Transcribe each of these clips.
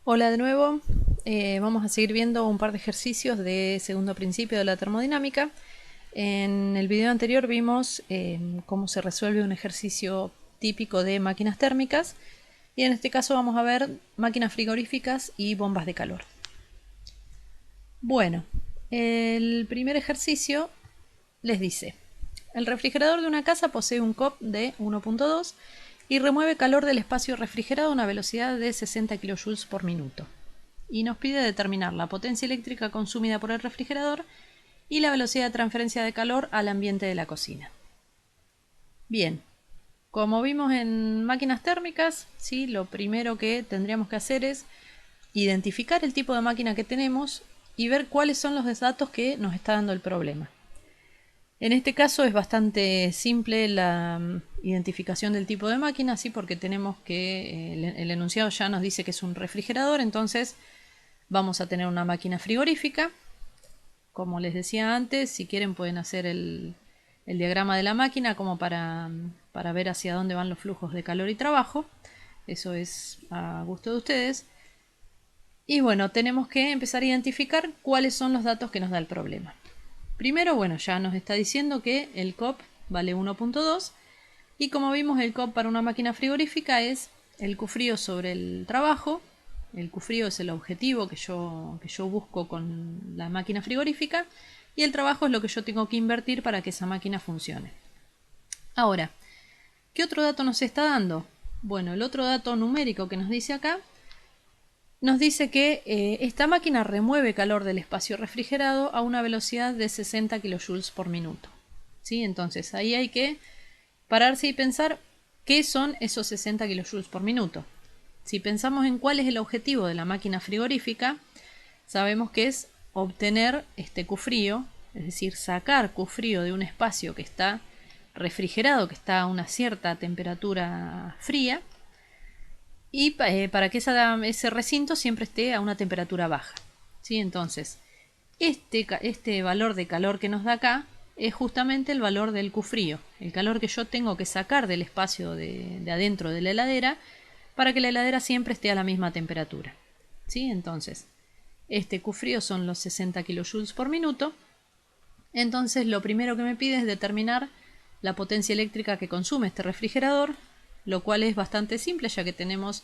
Hola de nuevo. Vamos a seguir viendo un par de ejercicios de segundo principio de la termodinámica. En el video anterior vimos cómo se resuelve un ejercicio típico de máquinas térmicas y en este caso vamos a ver máquinas frigoríficas y bombas de calor. Bueno, el primer ejercicio les dice: el refrigerador de una casa posee un COP de 1.2 y remueve calor del espacio refrigerado a una velocidad de 60 kJ por minuto. Y nos pide determinar la potencia eléctrica consumida por el refrigerador y la velocidad de transferencia de calor al ambiente de la cocina. Bien, como vimos en máquinas térmicas, ¿sí? Lo primero que tendríamos que hacer es identificar el tipo de máquina que tenemos y ver cuáles son los datos que nos está dando el problema. En este caso es bastante simple la identificación del tipo de máquina, ¿sí? Porque tenemos que el enunciado ya nos dice que es un refrigerador, entonces vamos a tener una máquina frigorífica. Como les decía antes, si quieren pueden hacer el diagrama de la máquina como para ver hacia dónde van los flujos de calor y trabajo. Eso es a gusto de ustedes. Y bueno, tenemos que empezar a identificar cuáles son los datos que nos da el problema. Primero, bueno, ya nos está diciendo que el COP vale 1.2 y como vimos el COP para una máquina frigorífica es el Q-frío sobre el trabajo. El Q-frío es el objetivo que yo busco con la máquina frigorífica y el trabajo es lo que yo tengo que invertir para que esa máquina funcione. Ahora, ¿qué otro dato nos está dando? Bueno, el otro dato numérico que nos dice acá nos dice que esta máquina remueve calor del espacio refrigerado a una velocidad de 60 kJ por minuto. ¿Sí? Entonces ahí hay que pararse y pensar qué son esos 60 kJ por minuto. Si pensamos en cuál es el objetivo de la máquina frigorífica, sabemos que es obtener este Q-frío, es decir, sacar Q-frío de un espacio que está refrigerado, que está a una cierta temperatura fría, y para que ese recinto siempre esté a una temperatura baja. ¿Sí? Entonces, este valor de calor que nos da acá es justamente el valor del Q-frío, el calor que yo tengo que sacar del espacio de adentro de la heladera para que la heladera siempre esté a la misma temperatura. ¿Sí? Entonces, este Q-frío son los 60 kJ por minuto. Entonces, lo primero que me pide es determinar la potencia eléctrica que consume este refrigerador, lo cual es bastante simple ya que tenemos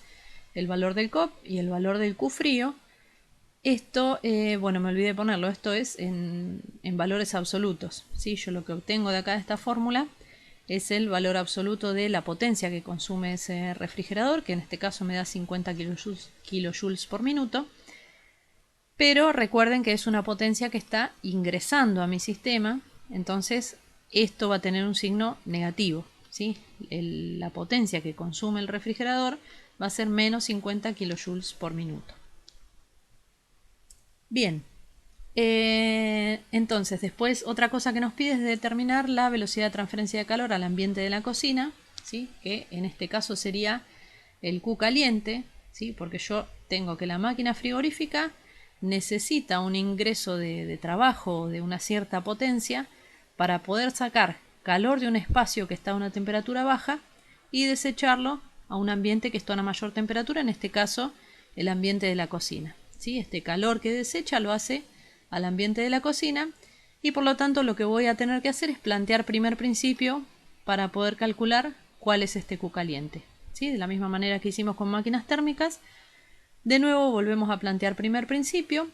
el valor del COP y el valor del Q-frío. Esto, bueno, me olvidé ponerlo, esto es en valores absolutos. ¿Sí? Yo lo que obtengo de acá de esta fórmula es el valor absoluto de la potencia que consume ese refrigerador, que en este caso me da 50 kilojoules por minuto. Pero recuerden que es una potencia que está ingresando a mi sistema, entonces esto va a tener un signo negativo. ¿Sí? La potencia que consume el refrigerador va a ser menos 50 kilojoules por minuto. Bien, entonces después otra cosa que nos pide es determinar la velocidad de transferencia de calor al ambiente de la cocina, ¿sí? Que en este caso sería el Q caliente, ¿sí? Porque yo tengo que la máquina frigorífica necesita un ingreso de trabajo de una cierta potencia para poder sacar calor de un espacio que está a una temperatura baja y desecharlo a un ambiente que está a una mayor temperatura, en este caso el ambiente de la cocina. ¿Sí? Este calor que desecha lo hace al ambiente de la cocina y por lo tanto lo que voy a tener que hacer es plantear primer principio para poder calcular cuál es este Q caliente. ¿Sí? De la misma manera que hicimos con máquinas térmicas, de nuevo volvemos a plantear primer principio.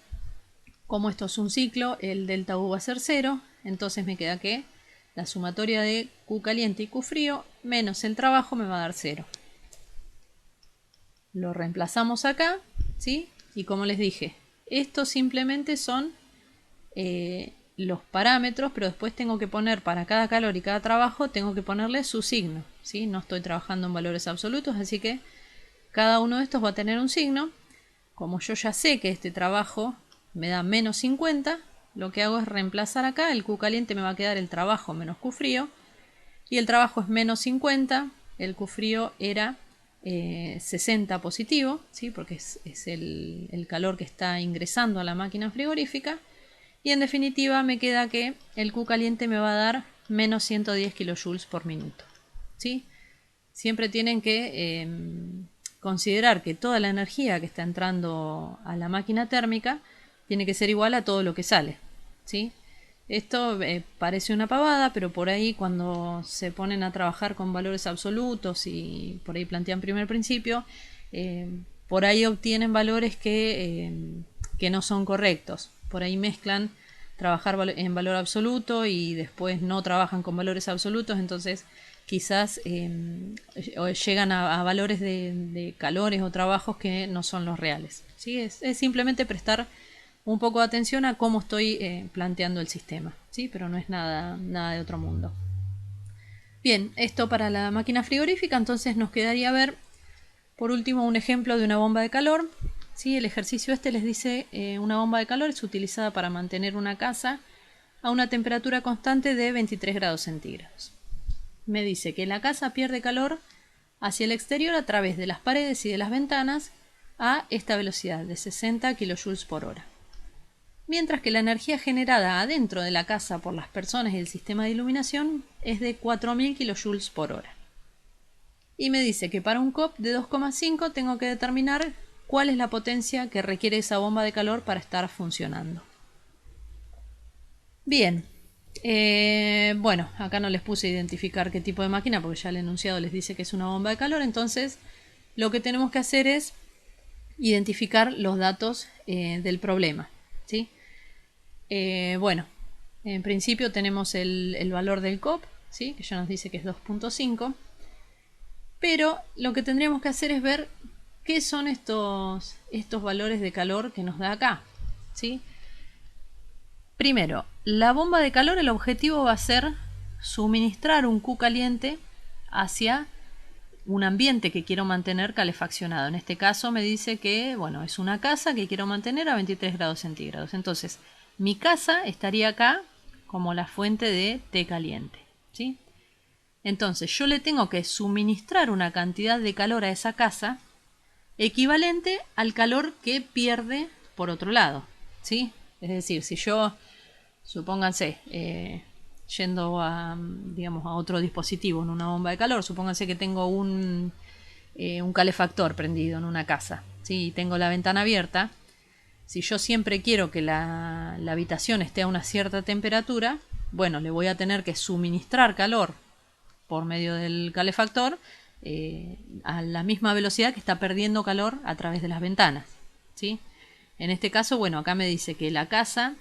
Como esto es un ciclo, el delta U va a ser 0, entonces me queda que la sumatoria de Q caliente y Q frío menos el trabajo me va a dar 0. Lo reemplazamos acá, ¿sí? Y como les dije, estos simplemente son los parámetros, pero después tengo que poner para cada calor y cada trabajo, tengo que ponerle su signo, ¿sí? No estoy trabajando en valores absolutos, así que cada uno de estos va a tener un signo. Como yo ya sé que este trabajo me da menos 50, lo que hago es reemplazar acá, el Q caliente me va a quedar el trabajo menos Q frío, y el trabajo es menos 50, el Q frío era 60 positivo, ¿sí? Porque es el calor que está ingresando a la máquina frigorífica, y en definitiva me queda que el Q caliente me va a dar menos 110 kilojoules por minuto. ¿Sí? Siempre tienen que considerar que toda la energía que está entrando a la máquina térmica tiene que ser igual a todo lo que sale, ¿sí? Esto parece una pavada, pero por ahí cuando se ponen a trabajar con valores absolutos y por ahí plantean primer principio, por ahí obtienen valores que no son correctos. Por ahí mezclan trabajar en valor absoluto y después no trabajan con valores absolutos, entonces quizás llegan a valores de calores o trabajos que no son los reales, ¿sí? Es simplemente prestar un poco de atención a cómo estoy planteando el sistema, ¿sí? Pero no es nada de otro mundo. Bien, esto para la máquina frigorífica. Entonces nos quedaría ver por último un ejemplo de una bomba de calor, ¿sí? El ejercicio este les dice una bomba de calor es utilizada para mantener una casa a una temperatura constante de 23 grados centígrados. Me dice que la casa pierde calor hacia el exterior a través de las paredes y de las ventanas a esta velocidad de 60 kJ por hora. Mientras que la energía generada adentro de la casa por las personas y el sistema de iluminación es de 4000 kJ por hora. Y me dice que para un COP de 2,5 tengo que determinar cuál es la potencia que requiere esa bomba de calor para estar funcionando. Bien, bueno, acá no les puse identificar qué tipo de máquina porque ya el enunciado les dice que es una bomba de calor. Entonces lo que tenemos que hacer es identificar los datos del problema, ¿sí? Bueno, en principio tenemos el valor del COP, ¿sí? Que ya nos dice que es 2,5. Pero lo que tendríamos que hacer es ver qué son estos valores de calor que nos da acá, ¿sí? Primero, la bomba de calor, el objetivo va a ser suministrar un Q caliente hacia un ambiente que quiero mantener calefaccionado. En este caso me dice que, bueno, es una casa que quiero mantener a 23 grados centígrados. Entonces, mi casa estaría acá como la fuente de té caliente, ¿sí? Entonces yo le tengo que suministrar una cantidad de calor a esa casa equivalente al calor que pierde por otro lado, ¿sí? Es decir, si yo, supónganse, yendo a, digamos, a otro dispositivo, en una bomba de calor, supónganse que tengo un calefactor prendido en una casa, ¿sí? Y tengo la ventana abierta. Si yo siempre quiero que la habitación esté a una cierta temperatura, bueno, le voy a tener que suministrar calor por medio del calefactor a la misma velocidad que está perdiendo calor a través de las ventanas, ¿sí? En este caso, bueno, acá me dice que la casa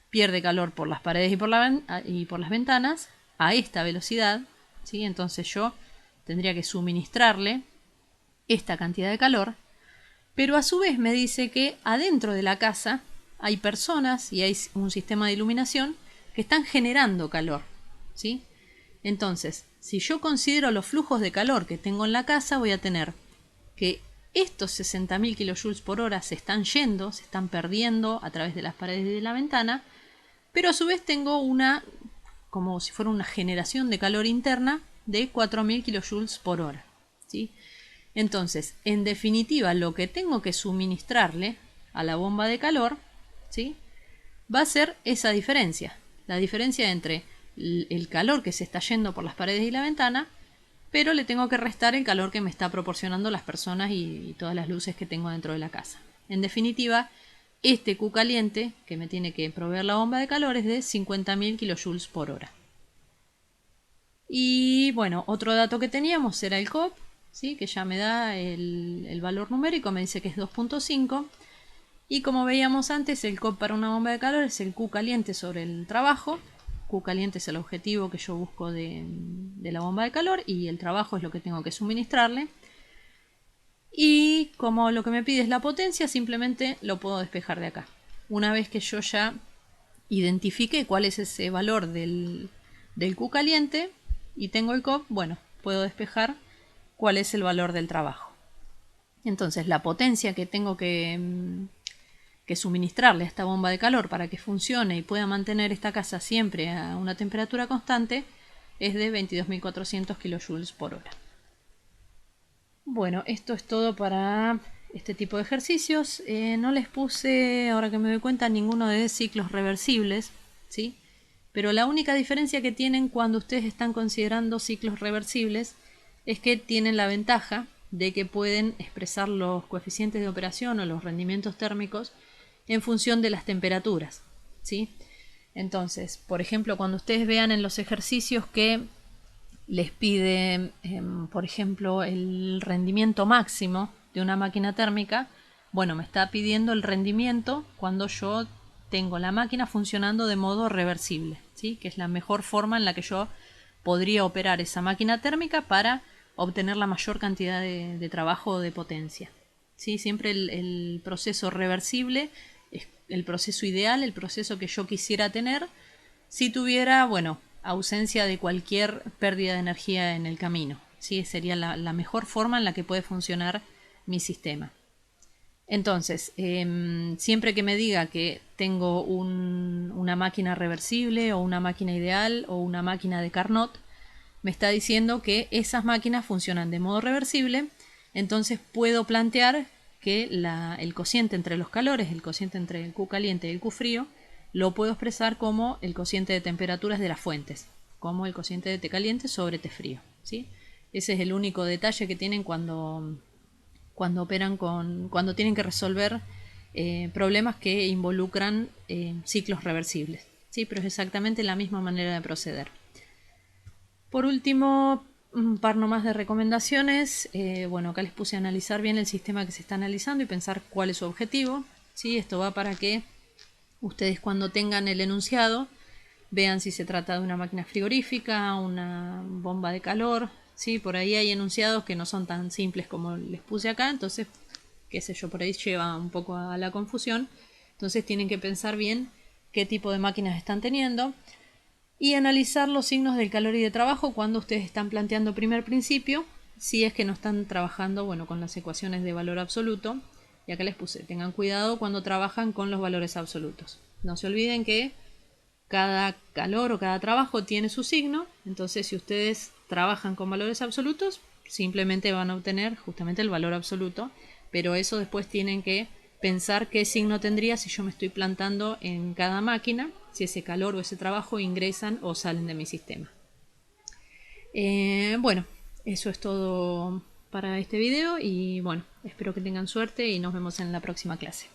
pierde calor por las paredes y por las ventanas a esta velocidad, ¿sí? Entonces yo tendría que suministrarle esta cantidad de calor, pero a su vez me dice que adentro de la casa hay personas y hay un sistema de iluminación que están generando calor, ¿sí? Entonces, si yo considero los flujos de calor que tengo en la casa, voy a tener que estos 60.000 kJ por hora se están yendo, se están perdiendo a través de las paredes y de la ventana, pero a su vez tengo como si fuera una generación de calor interna de 4000 kJ por hora, ¿sí? Entonces, en definitiva, lo que tengo que suministrarle a la bomba de calor, ¿sí?, va a ser esa diferencia, la diferencia entre el calor que se está yendo por las paredes y la ventana, pero le tengo que restar el calor que me está proporcionando las personas y todas las luces que tengo dentro de la casa. En definitiva, este Q caliente que me tiene que proveer la bomba de calor es de 50.000 kJ por hora. Y bueno, otro dato que teníamos era el COP, ¿sí?, que ya me da el valor numérico, me dice que es 2,5. Y como veíamos antes, el COP para una bomba de calor es el Q caliente sobre el trabajo. Q caliente es el objetivo que yo busco de la bomba de calor y el trabajo es lo que tengo que suministrarle. Y como lo que me pide es la potencia, simplemente lo puedo despejar de acá. Una vez que yo ya identifique cuál es ese valor del Q caliente y tengo el COP, bueno, puedo despejar cuál es el valor del trabajo. Entonces la potencia que tengo que suministrarle a esta bomba de calor para que funcione y pueda mantener esta casa siempre a una temperatura constante es de 22.400 kJ por hora. Bueno, esto es todo para este tipo de ejercicios. No les puse, ahora que me doy cuenta, ninguno de ciclos reversibles, ¿sí? Pero la única diferencia que tienen cuando ustedes están considerando ciclos reversibles es que tienen la ventaja de que pueden expresar los coeficientes de operación o los rendimientos térmicos en función de las temperaturas, ¿sí? Entonces, por ejemplo, cuando ustedes vean en los ejercicios que les pide, por ejemplo, el rendimiento máximo de una máquina térmica, bueno, me está pidiendo el rendimiento cuando yo tengo la máquina funcionando de modo reversible, ¿sí? Que es la mejor forma en la que yo podría operar esa máquina térmica para obtener la mayor cantidad de trabajo o de potencia, ¿sí? Siempre el proceso reversible es el proceso ideal, el proceso que yo quisiera tener si tuviera, bueno, ausencia de cualquier pérdida de energía en el camino, ¿sí? Sería la mejor forma en la que puede funcionar mi sistema. Entonces, siempre que me diga que tengo una máquina reversible o una máquina ideal o una máquina de Carnot, me está diciendo que esas máquinas funcionan de modo reversible, entonces puedo plantear que el cociente entre los calores, el cociente entre el Q caliente y el Q frío, lo puedo expresar como el cociente de temperaturas de las fuentes, como el cociente de T caliente sobre T frío, ¿sí? Ese es el único detalle que tienen cuando operan cuando tienen que resolver problemas que involucran ciclos reversibles, ¿sí? Pero es exactamente la misma manera de proceder. Por último, un par nomás de recomendaciones. Bueno, acá les puse a analizar bien el sistema que se está analizando y pensar cuál es su objetivo, ¿sí? Esto va para que ustedes, cuando tengan el enunciado, vean si se trata de una máquina frigorífica, una bomba de calor, ¿sí? Por ahí hay enunciados que no son tan simples como les puse acá, entonces, qué sé yo, por ahí lleva un poco a la confusión. Entonces tienen que pensar bien qué tipo de máquinas están teniendo y analizar los signos del calor y de trabajo cuando ustedes están planteando primer principio, si es que no están trabajando, bueno, con las ecuaciones de valor absoluto. Y acá les puse, tengan cuidado cuando trabajan con los valores absolutos. No se olviden que cada calor o cada trabajo tiene su signo, entonces si ustedes trabajan con valores absolutos, simplemente van a obtener justamente el valor absoluto, pero eso después tienen que pensar qué signo tendría si yo me estoy plantando en cada máquina, si ese calor o ese trabajo ingresan o salen de mi sistema. Bueno, eso es todo para este video y bueno, espero que tengan suerte y nos vemos en la próxima clase.